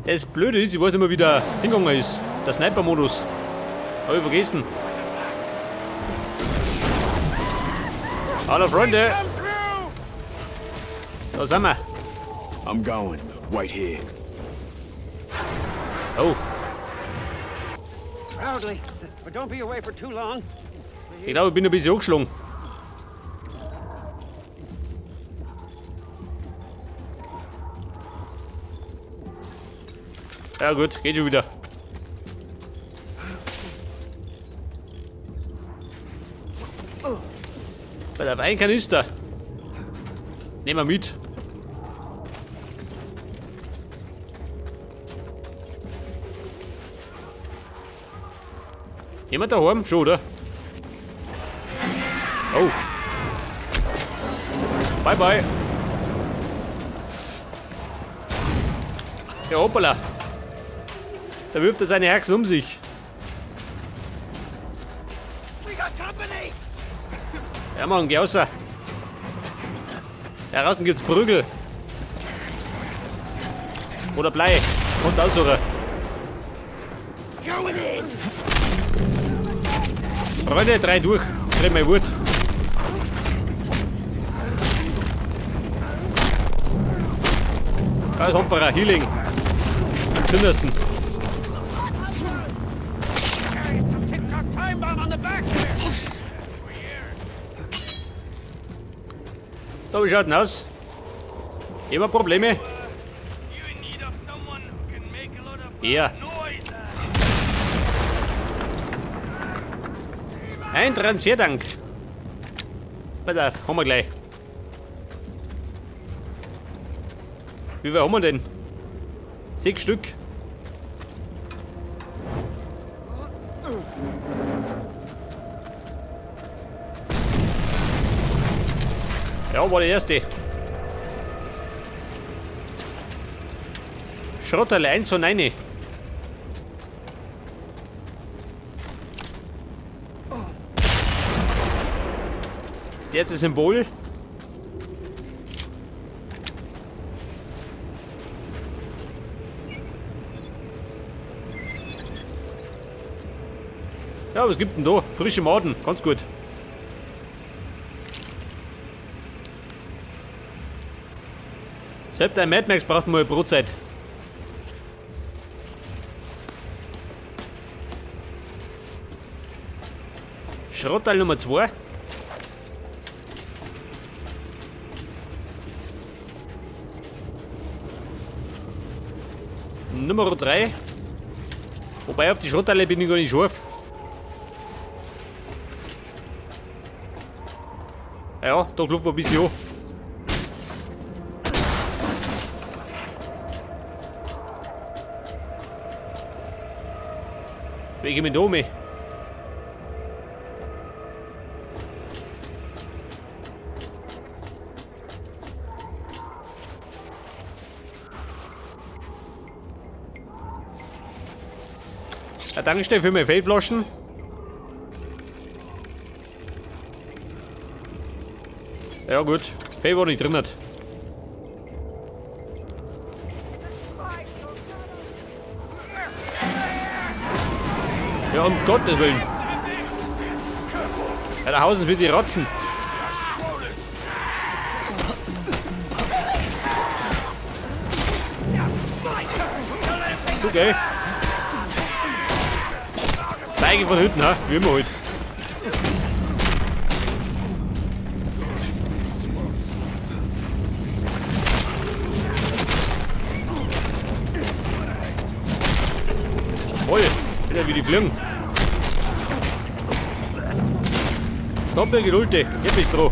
Das Blöde ist, ich weiß nicht mehr, wie der hingegangen ist. Der Sniper-Modus. Hab ich vergessen. Hallo Freunde! Da sind wir. I'm going. Wait here. Oh, Proudly, but don't be away for too long. ich glaube, ich bin ein bisschen angeschlagen. Ja gut, geht schon wieder. Bei der Weinkanister. Nehmen wir mit. Jemand daheim? Schon, oder? Oh. Bye, bye. Ja, hoppala. Da wirft er seine Herzen um sich. Ja, Mann, geh raus. Da draußen gibt's Prügel. Oder Blei. Und aussuchen. Freunde, 3 durch. Dreh mal Wut. Alles Hoppera, Healing. Am zündesten. So, wie schaut denn aus? Immer Probleme? Ja. Ein Transferdank. Pass auf, haben wir gleich. Wie viel haben wir denn? 6 Stück. Ja, war der erste. Schrotterle 1 von 9. Das erste Symbol. Ja, was gibt denn da? Frische Maden, ganz gut. Selbst ein Mad Max braucht mal eine Brotzeit. Schrotteil Nummer 2. Nummer 3. Wobei auf die Schrotteile bin ich gar nicht scharf. Ja, da klopfen wir ein bisschen an. Wie gehen wir da um? Eine Tankstelle für meine Feldflaschen. Ja gut, Fell war nicht drin. Ja, um Gottes Willen. Ja, da hausen wir die Rotzen. Okay. Feige von hinten, ha? Wie immer halt. Voll, wieder wie die fliegen. Doppelgerollte, jetzt bist du dran.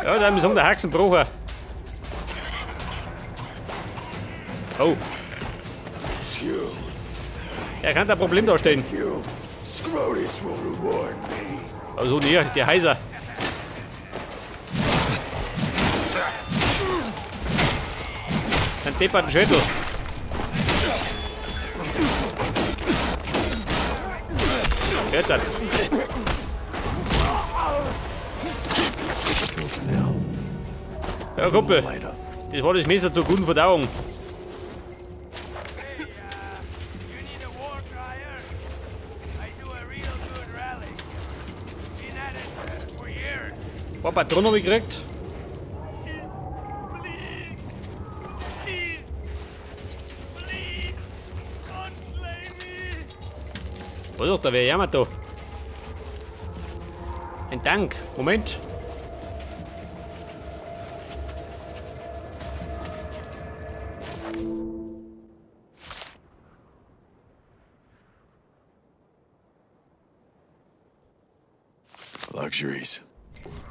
Ja, da müssen wir der Haxenbrocher. Oh. Er kann da ein Problem darstellen. Also nee, der Heiser. Ein depperten Schädel. Hört das. So for now. Ja, Kumpel. Later. Das war das Messer zur guten Verdauung. Hey, you need a war crier? I do a real good rally. Been at it for years. Ein paar Patronen habe ich gekriegt. Please, don't slay me. Was doch, da wäre Yamato. Ein Tank. Moment. Luxuries.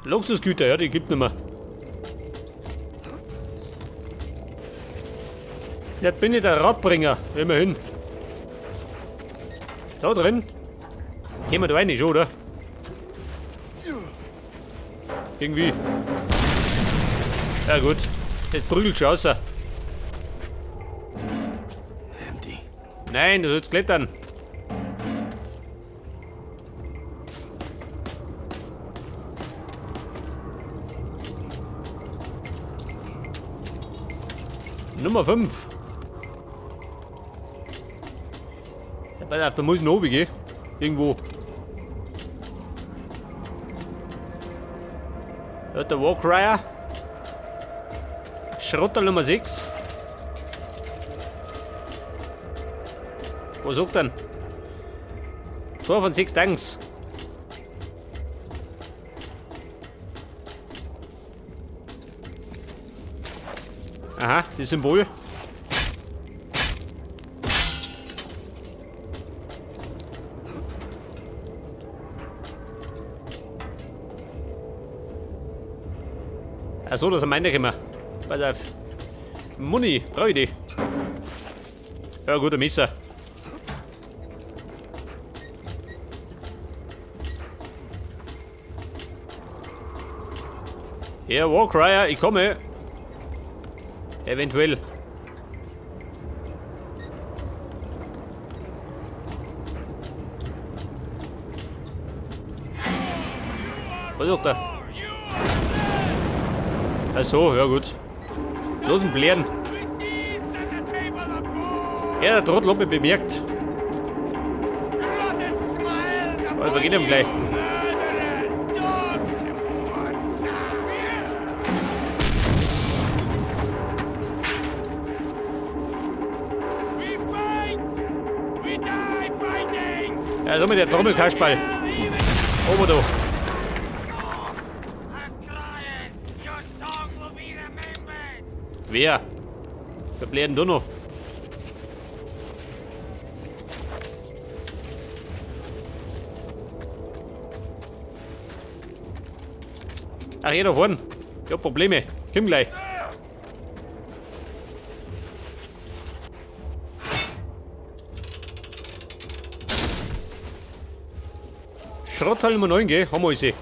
Luxusgüter, ja, die gibt nicht mehr. Jetzt bin ich der Radbringer, immerhin. Da drin. Gehen wir da rein, schon, oder? Irgendwie. Ja gut. Jetzt prügelt schon außer. Empty. Nein, du sollst klettern. Nummer 5. Ja, pass auf, da muss ich noch oben gehen. Irgendwo. Ja, der Warcrier. Schrotter Nummer 6. Was sagt denn? 2 von 6 Tanks. Aha, das Symbol. Achso, das ist meine immer. Pass auf. Muni, brauche ich die. Ja, guter Messer. Ja, Warcrier, ich komme. Eventuell. Was sagt er? Ach so, ja gut. Los ihn blären. Ja, der Trottel hat mich bemerkt. Also vergeht ihm gleich. Ja, so mit der Trommelkasperl. Ober da. Wer? Wer bläht denn da noch? Ach, hier da vorne. Ich hab Probleme. Komm gleich. Schrottteil Nummer 9, gell? Haben wir sie.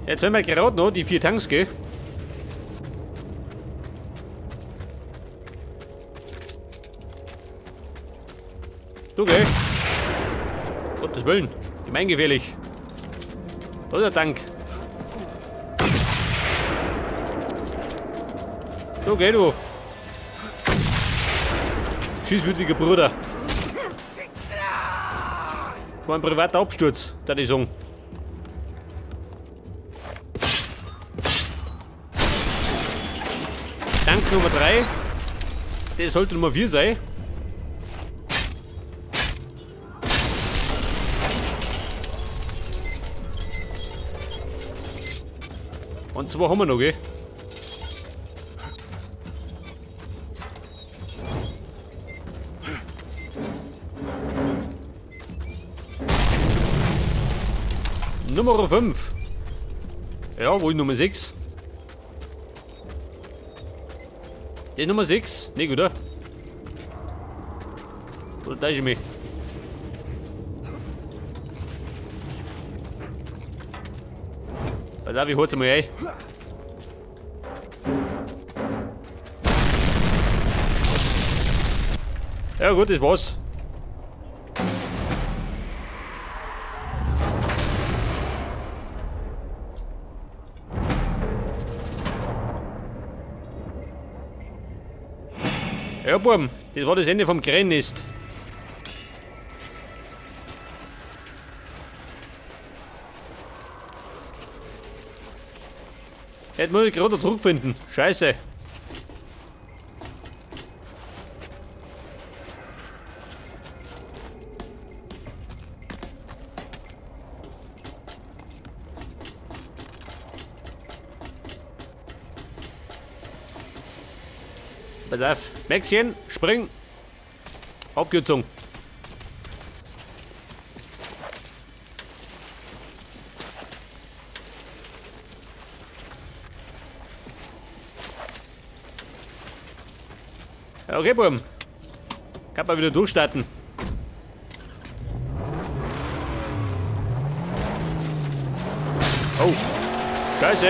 Jetzt haben wir gerade noch die 4 Tanks, gell? Du, gell? Gottes Willen. Gemeingefährlich. Da ist der Tank. Du, geh du. Schießwütiger Bruder. War ein privater Absturz, würde ich sagen. Tank Nummer 3. Der sollte Nummer 4 sein. Und 2 haben wir noch, gell? Nummer 5. Ja, wohl Nummer 6. Der Nummer 6. Nicht, oder? Oder da ist ich mich. Da, wie holt's mal ein? Ja gut, das war's. Ja, Buben, das war das Ende vom Krähennest. Jetzt muss ich gerade zurückfinden. Scheiße. Pass auf. Maxchen, spring. Abkürzung. Okay, Buben. Kann man wieder durchstarten. Oh. Scheiße.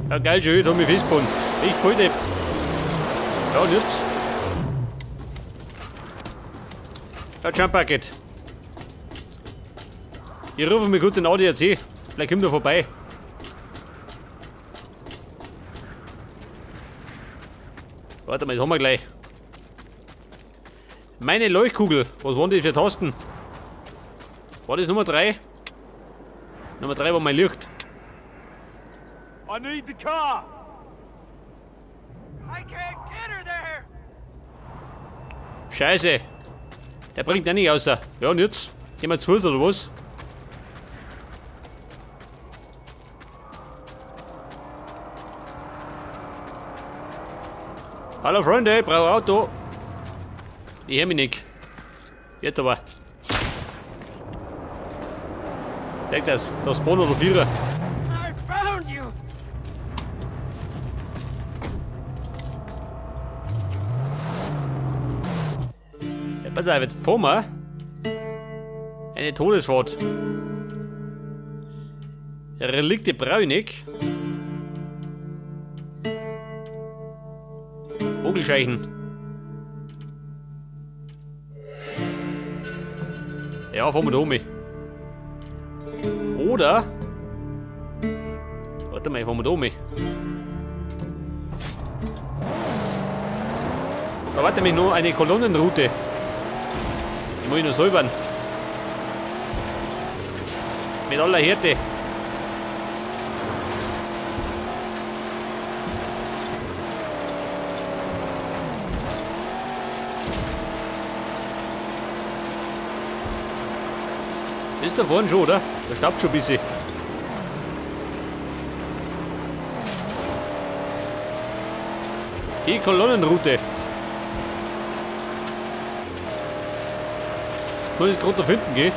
Ja, geil, schön, hab mich festgefunden. Ich voll Depp. Ja, und jetzt? Ja, Jump Bucket. Ich rufe mir gut den ADAC. Vielleicht kommt er vorbei. Warte mal, das haben wir gleich. Meine Leuchtkugel. Was waren die für Tasten? War das Nummer 3? Nummer 3 war mein Licht. I need the car. I can't get her there. Scheiße. Der bringt ja nicht außer. Ja, und jetzt? Gehen wir zu Fuß oder was? Hallo Freunde, ich brauche ein Auto. Ich höre mich nicht. Jetzt aber. Leg das, das Spawn oder Vierer. I found you. Ja, pass auf, jetzt vor mir. Eine Todesfahrt. Relikte Bräunig. Vogelscheichen. Ja, fahren wir da um. Oder... Warte mal, fahren wir da um. Da warte mich nur eine Kolonnenroute. Die muss ich noch säubern. Mit aller Härte. Ist da vorne schon, oder? Da staubt schon ein bisschen. Die Kolonnenroute. Muss ich gerade da finden gehen.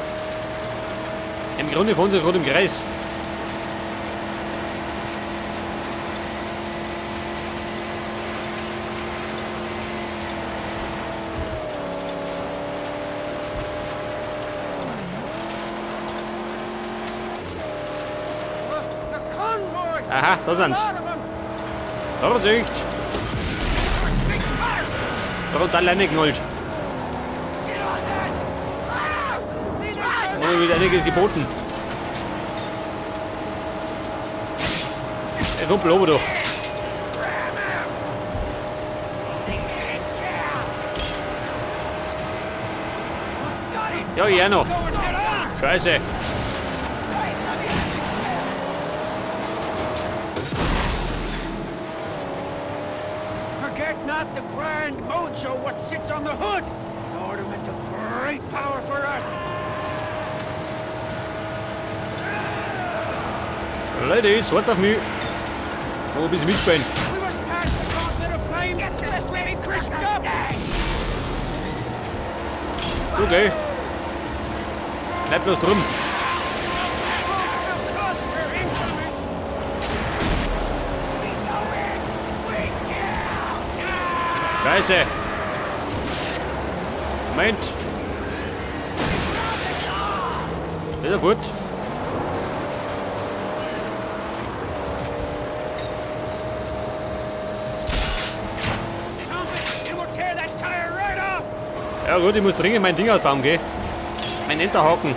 Im Grunde fahren sie gerade im Kreis. The convoy. Aha, da sind's. Vorsicht! Frontal reingeknallt. Da wird einiges geboten. Der Kumpel oben da. Ja, ich auch noch. Scheiße. Forget not the grand mojo what sits on the hood. An ornament of great power for us. Ladies, what's auf mich? Wo ein bisschen mitspielen. We must pass the gauntlet of flames lest we be crisped up. Okay. Bleib bloß drum. Cluster incoming. Scheiße. Moment. Ist er fort? Stomp it and we'll tear that tire right off. Ja gut, ich muss dringend mein Ding ausbauen, gell? Mein Enterhaken.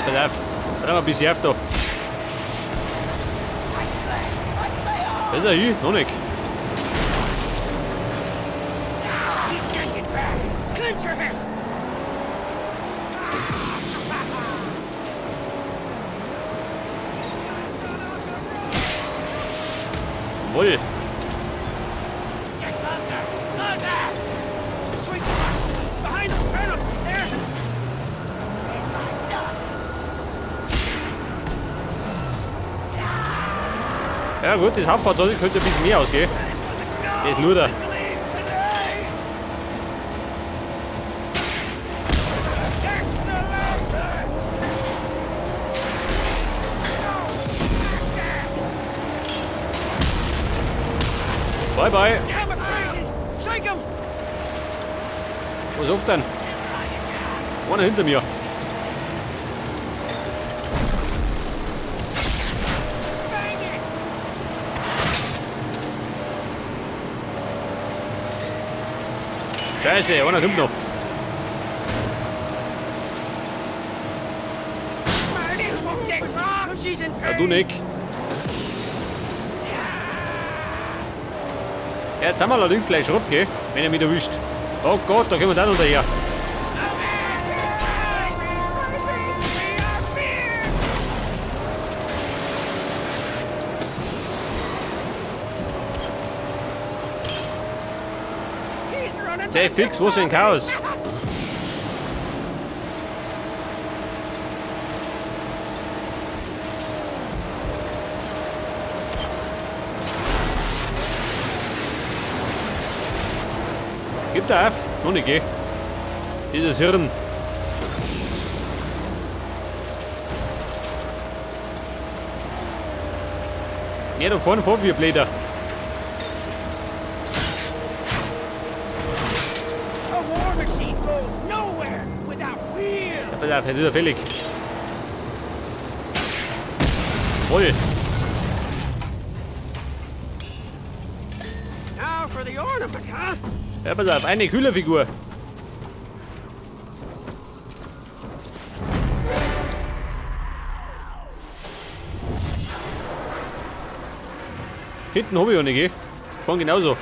Pass auf. Warte mal ein bisschen auf da. Da ist er hin, noch nicht. He's getting back. Clincher him. Wohl. Get closer! Closer! Sweet spot. Behind those panels. There. Ja gut, das Hauptfahrzeug könnte ein bisschen mehr ausgehen. Der ist nur da. Bye bye. Hammer crazies. Shake him. Was sagt denn? Einer hinter mir. Bang it. Scheiße, einer kommt noch. Marty, smoke that rock. She's in Ja, pain. du nicht. Ja, jetzt haben wir allerdings gleich Schrott, gell? Wenn er mich erwischt. Oh Gott, da kommen wir dann unterher. Sei fix, wo ist denn Chaos? Gib da auf. Noch nicht, geh. Dieses Hirn. Ja, da vorne vor wir Blätter. A war machine goes nowhere without wheels. Ja, pass auf, jetzt ist er fällig. Voll. Now for the ornament, huh? Ja, pass auf, eine Kühlerfigur. Hinten habe ich auch nicht, gell? Fahren genauso.